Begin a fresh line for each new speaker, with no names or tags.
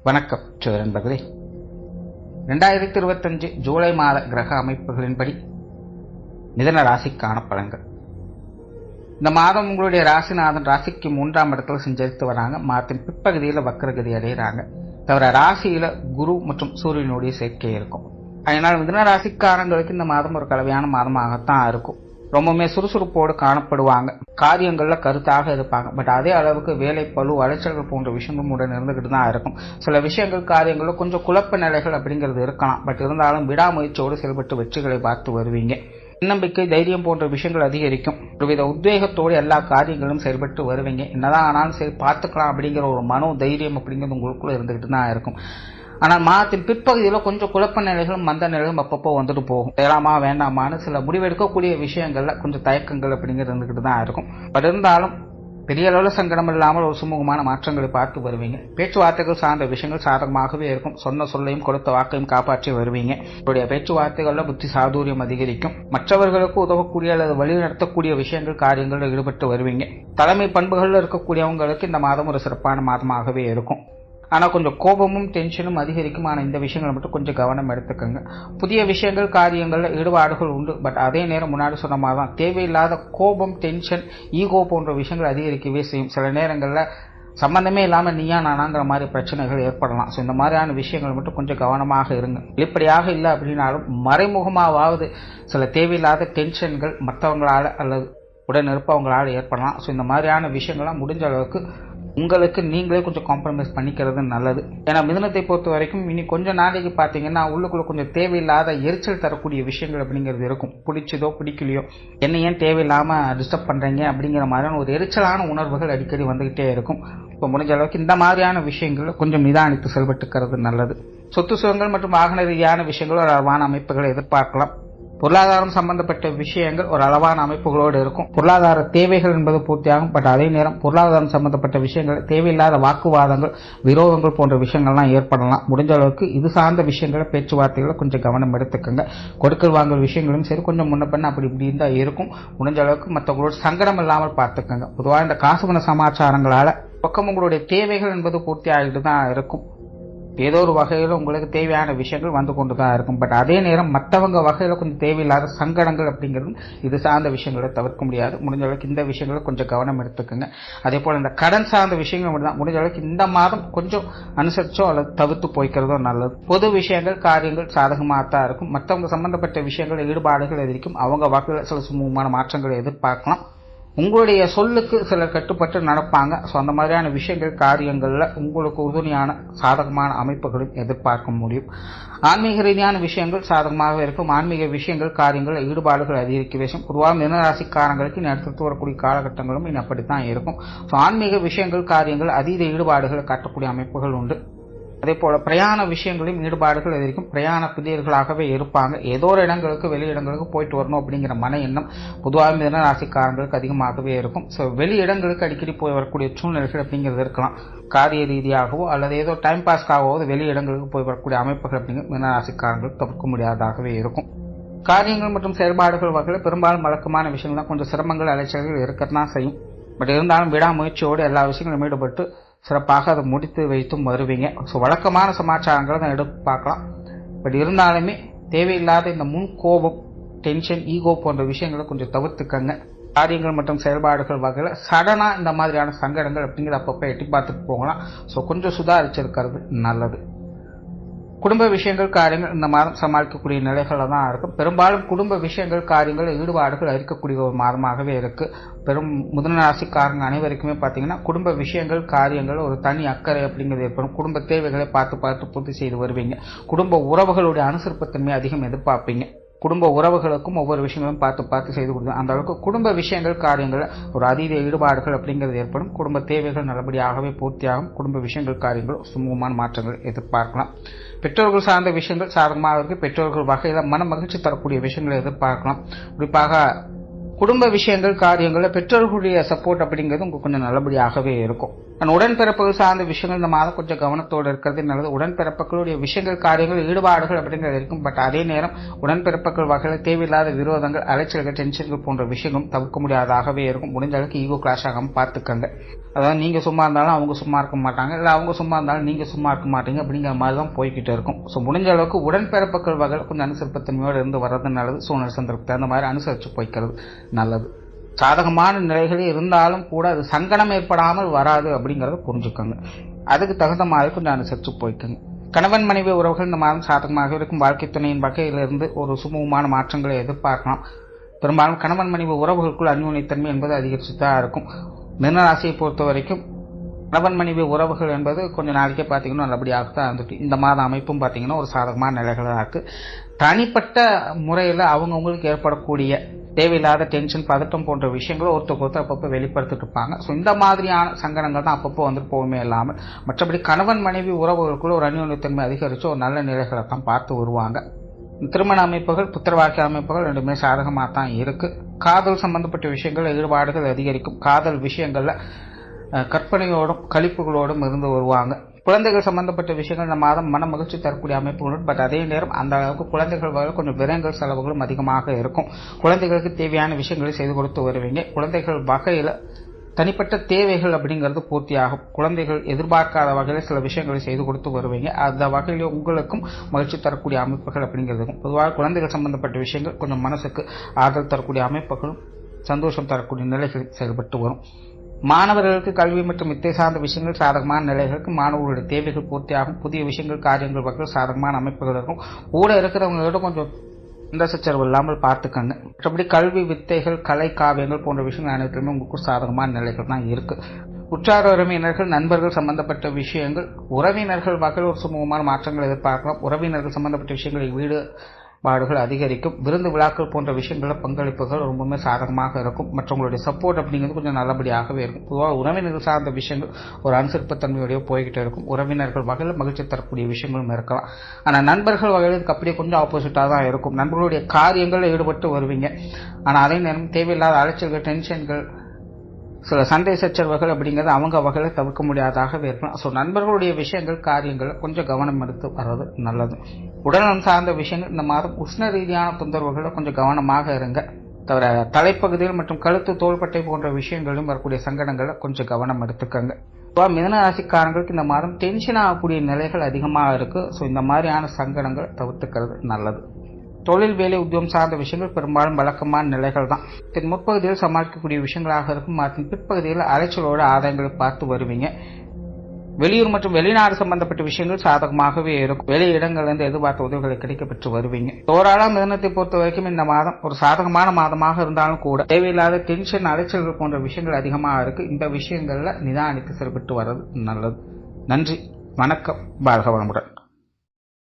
வணக்கம் நண்பர்களே. 2025 ஜூலை மாத கிரக அமைப்புகளின்படி மிதன ராசிக்கான பலன்கள். இந்த மாதம் உங்களுடைய ராசிநாதன் ராசிக்கு 3ஆம் இடத்துல சஞ்சரித்து வராங்க. மாதத்தின் பிற்பகுதியில் வக்ரகதி அடைகிறாங்க. தவிர ராசியில குரு மற்றும் சூரியனுடைய சேர்க்கை இருக்கும். அதனால் மிதன ராசிக்காரங்களுக்கு இந்த மாதம் ஒரு கலவையான மாதமாகத்தான் இருக்கும். ரொம்பவுமே சுறுசுறுப்போடு காணப்படுவாங்க. காரியங்கள்ல கருத்தாக இருப்பாங்க. பட் அதே அளவுக்கு வேலை பளு அலைச்சல்கள் போன்ற விஷயங்களும் உடன் இருந்துகிட்டு தான் இருக்கும். சில விஷயங்கள் காரியங்கள்ல கொஞ்சம் குழப்ப நிலைகள் அப்படிங்கிறது இருக்கலாம். பட் இருந்தாலும் விடாமுயற்சியோடு செயல்பட்டு வெற்றிகளை பார்த்து வருவீங்க. நம்பிக்கை தைரியம் போன்ற விஷயங்கள் அதிகரிக்கும். ஒருவித உத்வேகத்தோடு எல்லா காரியங்களும் செயல்பட்டு வருவீங்க. என்னதான் ஆனாலும் சரி பார்த்துக்கலாம் அப்படிங்கிற ஒரு மனோ தைரியம் அப்படிங்கிறது உங்களுக்குள்ள இருந்துகிட்டு தான் இருக்கும். ஆனால் மாதத்தின் பிற்பகுதியில் கொஞ்சம் குழப்ப நிலைகளும் மந்த நிலைகளும் அப்பப்போ வந்துட்டு போகும். செய்யலாமா வேண்டாமான்னு சில முடிவெடுக்கக்கூடிய விஷயங்கள்ல கொஞ்சம் தயக்கங்கள் அப்படிங்கிறது இருந்துகிட்டு தான் இருக்கும். பட் இருந்தாலும் பெரிய அளவில் சங்கடம் இல்லாமல் ஒரு சுமூகமான மாற்றங்களை பார்த்து வருவீங்க. பேச்சுவார்த்தைகள் சார்ந்த விஷயங்கள் சாதகமாகவே இருக்கும். சொன்ன சொல்லையும் கொடுத்த வாக்கையும் காப்பாற்றி வருவீங்க. உங்களுடைய பேச்சுவார்த்தைகள்ல புத்தி சாதுரியம் அதிகரிக்கும். மற்றவர்களுக்கு உதவக்கூடிய அல்லது வழிநடத்தக்கூடிய விஷயங்கள் காரியங்களில் ஈடுபட்டு வருவீங்க. தலைமை பண்புகளில் இருக்கக்கூடியவங்களுக்கு இந்த மாதம் ஒரு சிறப்பான மாதமாகவே இருக்கும். ஆனால் கொஞ்சம் கோபமும் டென்ஷனும் அதிகரிக்கும். ஆனால் இந்த விஷயங்களை மட்டும் கொஞ்சம் கவனம் எடுத்துக்கோங்க. புதிய விஷயங்கள் காரியங்களில் ஈடுபாடுகள் உண்டு. பட் அதே நேரம் முன்னாடி சொன்ன மாதிரி தான் தேவையில்லாத கோபம் டென்ஷன் ஈகோ போன்ற விஷயங்கள் அதிகரிக்கவே செய்யும். சில நேரங்களில் சம்பந்தமே இல்லாமல் நீயா நானாங்கிற மாதிரி பிரச்சனைகள் ஏற்படலாம். ஸோ இந்த மாதிரியான விஷயங்கள் மட்டும் கொஞ்சம் கவனமாக இருங்க. வெளிப்படையாக இல்லை அப்படின்னாலும் மறைமுகமாவது சில தேவையில்லாத டென்ஷன்கள் மற்றவங்களால அல்லது உடன் இருப்பவங்களால் ஏற்படலாம். ஸோ இந்த மாதிரியான விஷயங்கள்லாம் முடிஞ்ச அளவுக்கு உங்களுக்கு நீங்களே கொஞ்சம் காம்ப்ரமைஸ் பண்ணிக்கிறது நல்லது. ஏன்னா மிதுனத்தை பொறுத்த வரைக்கும் இனி கொஞ்சம் நாளைக்கு பார்த்தீங்கன்னா உள்ளுக்குள்ள கொஞ்சம் தேவையில்லாத எரிச்சல் தரக்கூடிய விஷயங்கள் அப்படிங்கிறது இருக்கும். பிடிச்சதோ பிடிக்கலையோ என்ன ஏன் தேவையில்லாமல் டிஸ்டர்ப் பண்ணுறீங்க அப்படிங்கிற மாதிரியான ஒரு எரிச்சலான உணர்வுகள் அடிக்கடி வந்துகிட்டே இருக்கும். இப்போ முடிஞ்ச அளவுக்கு இந்த மாதிரியான விஷயங்கள் கொஞ்சம் நிதானித்து செயல்பட்டுக்கிறது நல்லது. சொத்து சுகங்கள் மற்றும் வாகன ரீதியான விஷயங்கள் ஒரு அளவான அமைப்புகளை எதிர்பார்க்கலாம். பொருளாதாரம் சம்பந்தப்பட்ட விஷயங்கள் ஒரு அளவான அமைப்புகளோடு இருக்கும். பொருளாதார தேவைகள் என்பது பூர்த்தியாகும். பட் அதே நேரம் பொருளாதாரம் சம்பந்தப்பட்ட விஷயங்கள் தேவையில்லாத வாக்குவாதங்கள் விரோதங்கள் போன்ற விஷயங்கள்லாம் ஏற்படலாம். முடிஞ்ச அளவுக்கு இது சார்ந்த விஷயங்களை பேச்சுவார்த்தைகளை கொஞ்சம் கவனம் எடுத்துக்கோங்க. கொடுக்கல் வாங்கல் விஷயங்களும் சரி கொஞ்சம் முன்ன பண்ண அப்படி இப்படின்னு தான் இருக்கும். முடிஞ்ச அளவுக்கு மற்றவங்களோட சங்கடம் இல்லாமல் பார்த்துக்கோங்க. பொதுவாக இந்த காசுபண சமாச்சாரங்களால பக்கம் உங்களுடைய தேவைகள் என்பது பூர்த்தி ஆகிட்டு தான் இருக்கும். ஏதோ ஒரு வகையில் உங்களுக்கு தேவையான விஷயங்கள் வந்து கொண்டு தான் இருக்கும். பட் அதே நேரம் மற்றவங்க வகையில் கொஞ்சம் தேவையில்லாத சங்கடங்கள் அப்படிங்கிறது இது சார்ந்த விஷயங்களை தவிர்க்க முடியாது. முடிஞ்ச அளவுக்கு இந்த விஷயங்களை கொஞ்சம் கவனம் எடுத்துக்கோங்க. அதே போல் இந்த கடன் சார்ந்த விஷயங்கள் மட்டும் தான் முடிஞ்ச அளவுக்கு இந்த மாதம் கொஞ்சம் அனுசரிச்சோ அல்லது தவிர்த்து போய்க்கிறதோ நல்லது. பொது விஷயங்கள் காரியங்கள் சாதகமாக தான் இருக்கும். மற்றவங்க சம்பந்தப்பட்ட விஷயங்கள் ஈடுபாடுகள் எதிர்க்கும். அவங்க வகையில் சில சுமூகமான மாற்றங்களை எதிர்பார்க்கலாம். உங்களுடைய சொல்லுக்கு சிலர் கட்டுப்பட்டு நடப்பாங்க. ஸோ அந்த மாதிரியான விஷயங்கள் காரியங்களில் உங்களுக்கு உறுதுணையான சாதகமான அமைப்புகளும் எதிர்பார்க்க முடியும். ஆன்மீக ரீதியான விஷயங்கள் சாதகமாக இருக்கும். ஆன்மீக விஷயங்கள் காரியங்கள் ஈடுபாடுகள் அதிகரிக்க விஷயம் பொதுவாக மிதனராசிக்காரங்களுக்கு அடுத்து வரக்கூடிய காலகட்டங்களும் அப்படித்தான் இருக்கும். ஸோ ஆன்மீக விஷயங்கள் காரியங்கள் அதீத ஈடுபாடுகளை காட்டக்கூடிய அமைப்புகள் உண்டு. அதே போல பிரயாண விஷயங்களையும் ஈடுபாடுகள் இருக்கும். பிரயாண பிரியர்களாகவே இருப்பாங்க. ஏதோ ஒரு இடங்களுக்கு வெளி இடங்களுக்கு போயிட்டு வரணும் அப்படிங்கிற மன எண்ணம் பொதுவாக மிதன ராசிக்காரங்களுக்கு அதிகமாகவே இருக்கும். ஸோ வெளி இடங்களுக்கு அடிக்கடி போய் வரக்கூடிய சூழ்நிலைகள் அப்படிங்கிறது இருக்கலாம். காரிய ரீதியாகவோ அல்லது ஏதோ டைம் பாஸ்க்காகவோ வெளி இடங்களுக்கு போய் வரக்கூடிய அமைப்புகள் அப்படிங்கிறது மிதன ராசிக்காரங்களுக்கு தவிர்க்க முடியாததாகவே இருக்கும். காரியங்கள் மற்றும் செயல்பாடுகள் வகையில் பெரும்பாலும் வழக்கமான விஷயங்கள் தான் கொஞ்சம் சிரமங்கள் அலைச்சல்கள் இருக்கத்தான் செய்யும். பட் இருந்தாலும் விடாமுயற்சியோடு எல்லா விஷயங்களும் ஈடுபட்டு சிறப்பாக அதை முடித்து வைத்தும் வருவீங்க. ஸோ வழக்கமான சமாச்சாரங்களை தான் எடுத்து பார்க்கலாம். பட் இருந்தாலுமே தேவையில்லாத இந்த முன் கோபம் டென்ஷன் ஈகோ போன்ற விஷயங்களை கொஞ்சம் தவிர்த்துக்கங்க. காரியங்கள் மற்றும் செயல்பாடுகள் வகையில் சடனாக இந்த மாதிரியான சங்கடங்கள் அப்படிங்கிறத அப்பப்போ எட்டி பார்த்துட்டு போகலாம். ஸோ கொஞ்சம் சுதாரிச்சிருக்கிறது நல்லது. குடும்ப விஷயங்கள் காரியங்கள் இந்த மாதம் சமாளிக்கக்கூடிய நிலைகளில் தான் இருக்கும். பெரும்பாலும் குடும்ப விஷயங்கள் காரியங்கள் ஈடுபாடுகள் இருக்கக்கூடிய ஒரு மாதமாகவே இருக்கு. பெரும் மிதுன ராசிக்காரங்க அனைவருக்குமே பார்த்தீங்கன்னா குடும்ப விஷயங்கள் காரியங்கள் ஒரு தனி அக்கறை அப்படிங்கிறது ஏற்படும். குடும்ப தேவைகளை பார்த்து பூர்த்தி செய்து வருவீங்க. குடும்ப உறவுகளுடைய அனுசரிப்புத்தன்மை அதிகம் எதிர்பார்ப்பீங்க. குடும்ப உறவுகளுக்கும் ஒவ்வொரு விஷயங்களும் பார்த்து செய்து கொடுக்கும். அந்த அளவுக்கு குடும்ப விஷயங்கள் காரியங்கள் ஒரு அதீத ஈடுபாடுகள் அப்படிங்கிறது ஏற்படும். குடும்ப தேவைகள் நல்லபடியாகவே பூர்த்தியாகும். குடும்ப விஷயங்கள் காரியங்கள் சுமூகமான மாற்றங்கள் எதிர்பார்க்கலாம். பெற்றோர்கள் சார்ந்த விஷயங்கள் சாதகமாக இருக்கு. பெற்றோர்கள் வகையில் மன மகிழ்ச்சி தரக்கூடிய விஷயங்களை எதிர்பார்க்கலாம். குறிப்பாக குடும்ப விஷயங்கள் காரியங்களில் பெற்றோர்களுடைய சப்போர்ட் அப்படிங்கிறது உங்களுக்கு கொஞ்சம் நல்லபடியாகவே இருக்கும். உடன்பிறப்புகள் சார்ந்த விஷயங்கள் இந்த மாதம் கொஞ்சம் கவனத்தோடு இருக்கிறது நல்லது. உடன்பிறப்புகளுடைய விஷயங்கள், காரியங்கள், ஈடுபாடுகள் அப்படிங்கிறது இருக்கும். பட் அதே நேரம் உடன்பிறப்புகள் வகையில் தேவையில்லாத விரோதங்கள், அலைச்சல்கள், டென்ஷன்கள் போன்ற விஷயங்களும் தவிர்க்க முடியாதாகவே இருக்கும். முடிஞ்ச அளவுக்கு ஈகோ கிளாஷ் ஆகாமல் பார்த்துக்கங்க. அதாவது நீங்க சும்மா இருந்தாலும் அவங்க சும்மா இருக்க மாட்டாங்க, இல்லை அவங்க சும்மா இருந்தாலும் நீங்க சும்மா இருக்க மாட்டீங்க அப்படிங்கிற மாதிரி தான் போய்கிட்டு இருக்கும். ஸோ முடிஞ்ச அளவுக்கு உடன்பிறப்புகள் வகையில் கொஞ்சம் அனுசரிப்புத்தன்மையோடு இருந்து வர்றது நல்லது. சூழ்நிலை சந்தர்ப்பத்தை அந்த மாதிரி அனுசரித்து போய்க்கிறது நல்லது. சாதகமான நிலைகளே இருந்தாலும் கூட அது சங்கடம் ஏற்படாமல் வராது அப்படிங்கறத புரிஞ்சுக்கோங்க. அதுக்கு தகுந்த மாதிரி கொஞ்சம் அனுசரித்து போய்க்குங்க. கணவன் மனைவி உறவுகள் இந்த மாதம் சாதகமாக இருக்கும். வாழ்க்கை துணையின் வகையிலிருந்து ஒரு சுமூகமான மாற்றங்களை எதிர்பார்க்கலாம். பெரும்பாலும் கணவன் மனைவி உறவுகளுக்குள் அந்யோன்யத்தன்மை என்பது அதிகரிச்சுதான் இருக்கும். மிதுனராசியை பொறுத்த வரைக்கும் கணவன் மனைவி உறவுகள் என்பது கொஞ்சம் நாளைக்கே பார்த்தீங்கன்னா நல்லபடியாக தான் இருந்துட்டு, இந்த மாத அமைப்பும் பார்த்தீங்கன்னா ஒரு சாதகமான நிலைகளாக இருக்கு. தனிப்பட்ட முறையில் அவங்கவுங்களுக்கு ஏற்படக்கூடிய தேவையில்லாத டென்ஷன், பதட்டம் போன்ற விஷயங்களும் ஒருத்தருக்கு அப்பப்போ வெளிப்படுத்திட்டு இருப்பாங்க. ஸோ இந்த மாதிரியான சங்கடங்கள் தான் அப்பப்போ வந்துட்டு போகவே இல்லாமல், மற்றபடி கணவன் மனைவி உறவுகளுக்குள்ள ஒரு அந்யோன்யத்தன்மை அதிகரித்து ஒரு நல்ல நிலைகளை தான் பார்த்து வருவாங்க. திருமண அமைப்புகள், புத்திரவாக்கிய அமைப்புகள் ரெண்டுமே சாதகமாக தான் இருக்கு. காதல் சம்பந்தப்பட்ட விஷயங்கள், ஈடுபாடுகள் அதிகரிக்கும். காதல் விஷயங்கள்ல கற்பனையோடும் கழிப்புகளோடும் இருந்து வருவாங்க. குழந்தைகள் சம்பந்தப்பட்ட விஷயங்கள் இந்த மாதம் மன மகிழ்ச்சி தரக்கூடிய அமைப்புகளும், பட் அதே நேரம் அந்த அளவுக்கு குழந்தைகள் வகையில் கொஞ்சம் விரயங்கள், செலவுகளும் அதிகமாக இருக்கும். குழந்தைகளுக்கு தேவையான விஷயங்களை செய்து கொடுத்து வருவீங்க. குழந்தைகள் வகையில் தனிப்பட்ட தேவைகள் அப்படிங்கிறது பூர்த்தியாகும். குழந்தைகள் எதிர்பார்க்காத வகையில் சில விஷயங்களை செய்து கொடுத்து வருவீங்க. அந்த வகையில் உங்களுக்கும் மகிழ்ச்சி தரக்கூடிய அமைப்புகள் அப்படிங்கிறதுக்கும். பொதுவாக குழந்தைகள் சம்பந்தப்பட்ட விஷயங்கள் கொஞ்சம் மனசுக்கு ஆதரவு தரக்கூடிய அமைப்புகளும், சந்தோஷம் தரக்கூடிய நிலைகளில் செயல்பட்டு வரும். மாணவர்களுக்கு கல்வி மற்றும் வித்தை சார்ந்த விஷயங்கள் சாதகமான நிலைகளுக்கு, மாணவர்களுடைய தேவைகள் பூர்த்தியாகும். புதிய விஷயங்கள், காரியங்கள் வகையில் சாதகமான அமைப்புகள் இருக்கும். கூட இருக்கிறவங்களோட கொஞ்சம் இந்த சச்சரவு இல்லாமல் பார்த்துக்கங்க. மற்றபடி கல்வி, வித்தைகள், கலை, காவியங்கள் போன்ற விஷயங்கள் அனைத்துமே உங்களுக்கு சாதகமான நிலைகள் தான் இருக்கு. உற்றார் உறவினர்கள், நண்பர்கள் சம்பந்தப்பட்ட விஷயங்கள், உறவினர்கள் வகையில் ஒரு சுமூகமான மாற்றங்கள் எதிர்பார்க்கலாம். உறவினர்கள் சம்பந்தப்பட்ட விஷயங்களில் ஈடுபாடுகள் அதிகரிக்கும். விருந்து விழாக்கள் போன்ற விஷயங்களில் பங்களிப்புகள் ரொம்பவுமே சாதகமாக இருக்கும். மற்றவங்களுடைய சப்போர்ட் அப்படிங்கிறது கொஞ்சம் நல்லபடியாகவே இருக்கும். பொதுவாக உறவினர்கள் சார்ந்த விஷயங்கள் ஒரு அனுசரிப்புத்தன்மையோடய போய்கிட்டே இருக்கும். உறவினர்கள் வகையில் மகிழ்ச்சி தரக்கூடிய விஷயங்களும் இருக்கலாம். ஆனால் நண்பர்கள் வகையில் இதுக்கு அப்படியே கொஞ்சம் ஆப்போசிட்டாக தான் இருக்கும். நண்பர்களுடைய காரியங்களில் ஈடுபட்டு வருவீங்க. ஆனால் அதே நேரம் தேவையில்லாத அலைச்சல்கள், டென்ஷன்கள், சில சண்டை சச்சரவுகள் அப்படிங்கிறது அவங்க வகையில் தவிர்க்க முடியாதாகவே இருக்கலாம். ஸோ நண்பர்களுடைய விஷயங்கள், காரியங்கள் கொஞ்சம் கவனம் எடுத்து வர்றது நல்லது. உடல்நலம் சார்ந்த விஷயங்கள் இந்த மாதம் உஷ்ண ரீதியான தொந்தரவுகளை கொஞ்சம் கவனமாக இருங்க. தவிர தலைப்பகுதிகள் மற்றும் கழுத்து, தோள்பட்டை போன்ற விஷயங்களிலும் வரக்கூடிய சங்கடங்களை கொஞ்சம் கவனம் எடுத்துக்கங்க. மிதுன ராசிக்காரங்களுக்கு இந்த மாதம் டென்ஷன் ஆகக்கூடிய நிலைகள் அதிகமாக இருக்கு. ஸோ இந்த மாதிரியான சங்கடங்களை தவிர்த்துக்கிறது நல்லது. தொழில், வேலை, உத்தியோகம் சார்ந்த விஷயங்கள் பெரும்பாலும் வழக்கமான நிலைகள் தான். இதன் முற்பகுதியில் சமாளிக்கக்கூடிய விஷயங்களாக இருக்கும். அதன் பிற்பகுதியில் அலைச்சலோட ஆதாயங்களை பார்த்து வருவீங்க. வெளியூர் மற்றும் வெளிநாடு சம்பந்தப்பட்ட விஷயங்கள் சாதகமாகவே இருக்கும். வெளி இடங்களிலிருந்து எதிர்பார்த்த உதவிகளை கிடைக்கப்பெற்று வருவீங்க. ஓராளா மிதனத்தை பொறுத்த வரைக்கும் இந்த மாதம் ஒரு சாதகமான மாதமாக இருந்தாலும் கூட தேவையில்லாத டென்ஷன், அலைச்சல்கள் போன்ற விஷயங்கள் அதிகமாக இருக்கு. இந்த விஷயங்கள்ல நிதானித்து செயல்பட்டு வர்றது நல்லது. நன்றி, வணக்கம், வாழ்க வளமுடன்.